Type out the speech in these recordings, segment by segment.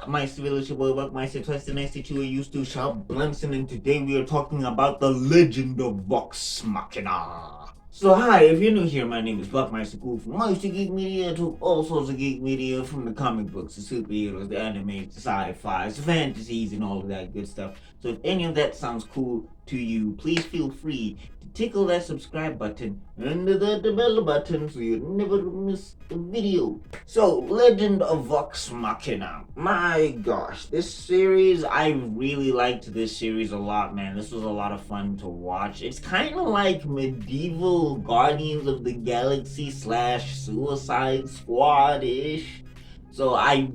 My village boy Buck, my twice the next you are used to Sharp Blanson, and today we are talking about the legend of Vox Machina. So hi, if you're new here, my name is Buckmeister Cool from Meister Geek Media to all sorts of geek media, from the comic books, the superheroes, the anime, the sci-fi, the fantasies, and all of that good stuff. So if any of that sounds cool to you, please feel free to tickle that subscribe button and the bell button so you never miss a video. So, Legend of Vox Machina. My gosh, this series, I really liked this series a lot, man. This was a lot of fun to watch. It's kind of like medieval Guardians of the Galaxy slash Suicide Squad ish. So I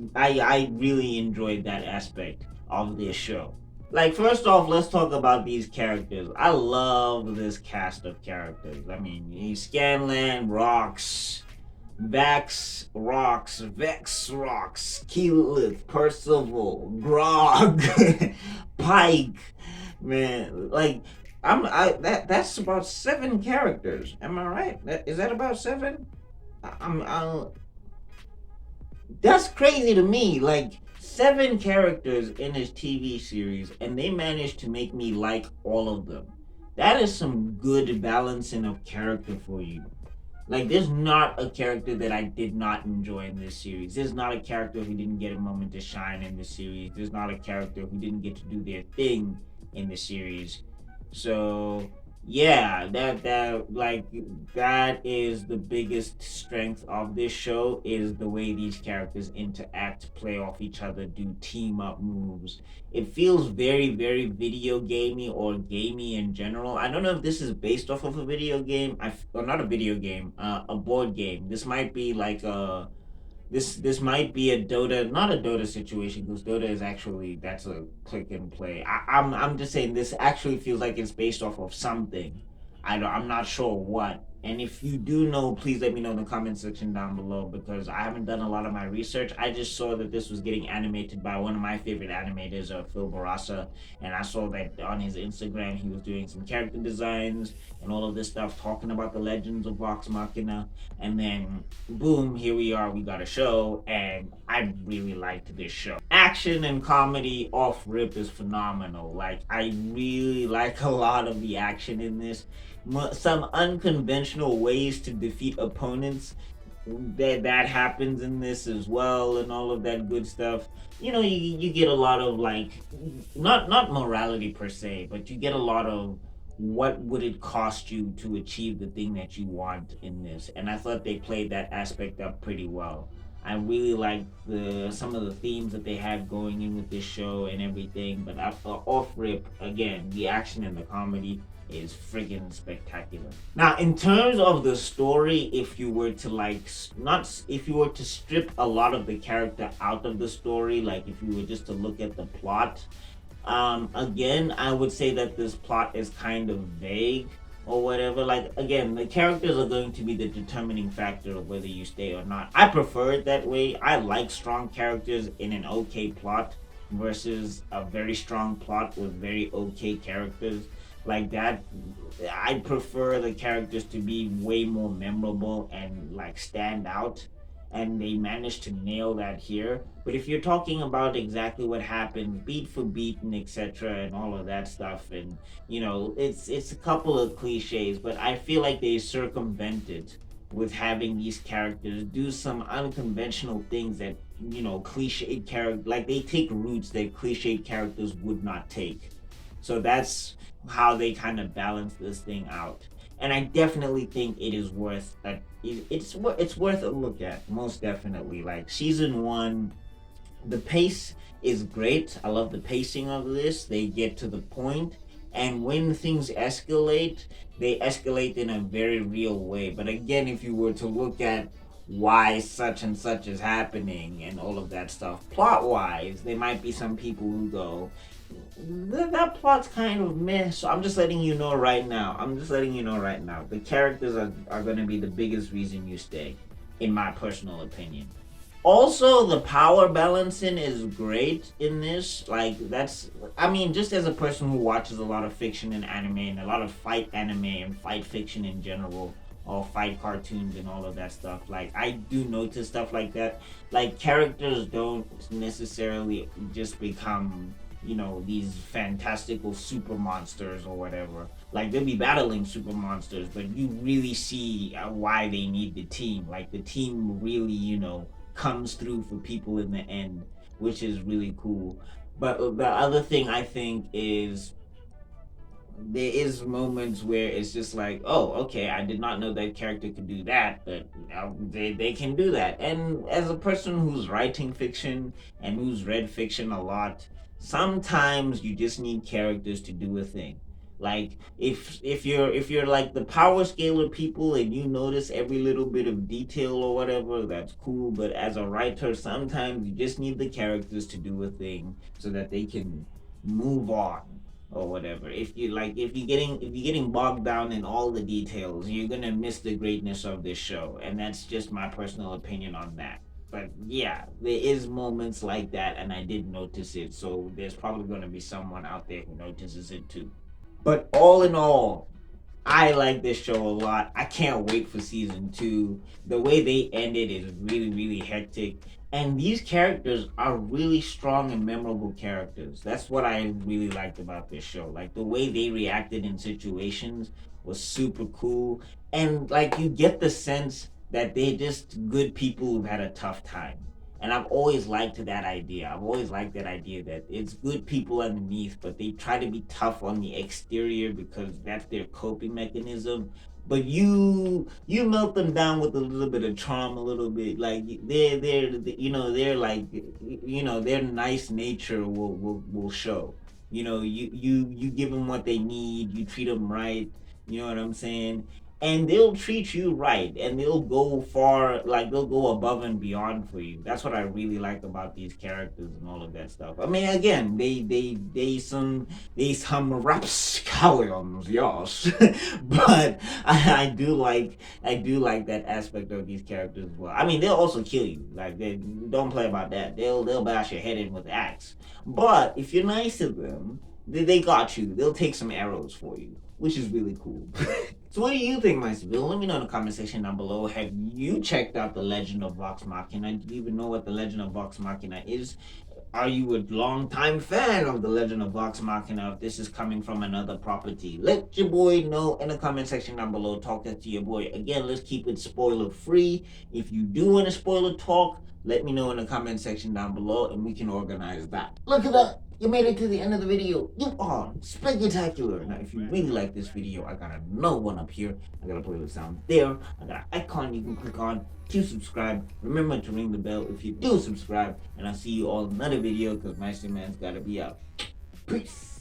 really enjoyed that aspect of this show. Like, first off, let's talk about these characters. I love this cast of characters. I mean, Scanlan rocks, Vex rocks, Keyleth, Percival, Grog, Pike, man. Like, that's about 7 characters. Am I right? Is that about 7? I'm that's crazy to me. Like, 7 characters in this TV series, and they managed to make me like all of them. That is some good balancing of character for you. Like, there's not a character that I did not enjoy in this series. There's not a character who didn't get a moment to shine in this series. There's not a character who didn't get to do their thing in the series. So yeah, that is the biggest strength of this show, is the way these characters interact, play off each other, do team up moves. It feels very, very video gamey, or gamey in general. I don't know if this is based off of a video game. Or not a video game, a board game. This might be like a this might be a Dota, not a Dota situation, because Dota is actually, that's a click and play. I'm just saying this actually feels like it's based off of something. I'm not sure what. And if you do know, please let me know in the comment section down below, because I haven't done a lot of my research. I just saw that this was getting animated by one of my favorite animators, Phil Barassa, and I saw that on his Instagram he was doing some character designs and all of this stuff, talking about the legends of Vox Machina. And then boom, here we are, we got a show, and I really liked this show. Action and comedy off rip is phenomenal. Like, I really like a lot of the action in this. Some unconventional ways to defeat opponents, that happens in this as well, and all of that good stuff. You get a lot of, like, not morality per se, but you get a lot of what would it cost you to achieve the thing that you want in this. And I thought they played that aspect up pretty well. I really liked some of the themes that they had going in with this show and everything. But off rip, again, the action and the comedy is friggin' spectacular. Now, in terms of the story, if you were to, like, not if you were to strip a lot of the character out of the story, like if you were just to look at the plot, again, I would say that this plot is kind of vague or whatever. Like, again, the characters are going to be the determining factor of whether you stay or not. I prefer it that way. I like strong characters in an okay plot versus a very strong plot with very okay characters. Like that, I prefer the characters to be way more memorable and, like, stand out, and they managed to nail that here. But if you're talking about exactly what happened beat for beat and etc. and all of that stuff, and it's a couple of cliches, but I feel like they circumvented with having these characters do some unconventional things that, cliche character, like, they take routes that cliche characters would not take. So that's how they kind of balance this thing out. And I definitely think it is worth it's worth a look at, most definitely. Like, season 1, the pace is great. I love the pacing of this. They get to the point, and when things escalate, they escalate in a very real way. But again, if you were to look at why such and such is happening and all of that stuff, plot wise, there might be some people who go, that plot's kind of meh. So I'm just letting you know right now. The characters are going to be the biggest reason you stay, in my personal opinion. Also, the power balancing is great in this. Like, just as a person who watches a lot of fiction and anime, and a lot of fight anime and fight fiction in general, or fight cartoons and all of that stuff. Like I do notice stuff like that. Like characters don't necessarily just become, these fantastical super monsters or whatever. Like they'll be battling super monsters, but you really see why they need the team. Like the team really, comes through for people in the end, which is really cool. But the other thing I think is there is moments where it's just like, oh, okay, I did not know that character could do that, but they can do that. And as a person who's writing fiction and who's read fiction a lot, sometimes you just need characters to do a thing. Like if you're like the power scalar people and you notice every little bit of detail or whatever, that's cool. But as a writer, sometimes you just need the characters to do a thing so that they can move on or whatever. If you're getting bogged down in all the details, you're gonna miss the greatness of this show. And that's just my personal opinion on that. But yeah, there is moments like that, and I did notice it. So there's probably gonna be someone out there who notices it too. But all in all, I like this show a lot. I can't wait for season two. The way they end it is really, really hectic. And these characters are really strong and memorable characters. That's what I really liked about this show. Like the way they reacted in situations was super cool. And like you get the sense that they're just good people who've had a tough time. And I've always liked that idea. I've always liked that idea that it's good people underneath, but they try to be tough on the exterior because that's their coping mechanism. But you melt them down with a little bit of charm, a little bit like they're like their nice nature will show. You give them what they need. You treat them right. You know what I'm saying? And they'll treat you right, and they'll go far, like they'll go above and beyond for you. That's what I really like about these characters and all of that stuff. I mean, again, they some rapscallions, yes. But I do like that aspect of these characters as well. I mean, they'll also kill you. Like they don't play about that. They'll bash your head in with axe. But if you're nice to them, they got you. They'll take some arrows for you, which is really cool. So what do you think, my Bill? Let me know in the comment section down below. Have you checked out The Legend of Vox Machina? Do you even know what The Legend of Vox Machina is? Are you a long-time fan of The Legend of Vox Machina if this is coming from another property? Let your boy know in the comment section down below. Talk that to your boy. Again, let's keep it spoiler-free. If you do want a spoiler talk, let me know in the comment section down below and we can organize that. Look at that! You made it to the end of the video. You are spectacular. Now, if you really like this video, I got another one up here. I got a playlist down there. I got an icon you can click on to subscribe. Remember to ring the bell if you do subscribe. And I'll see you all in another video because my man's got to be out. Peace.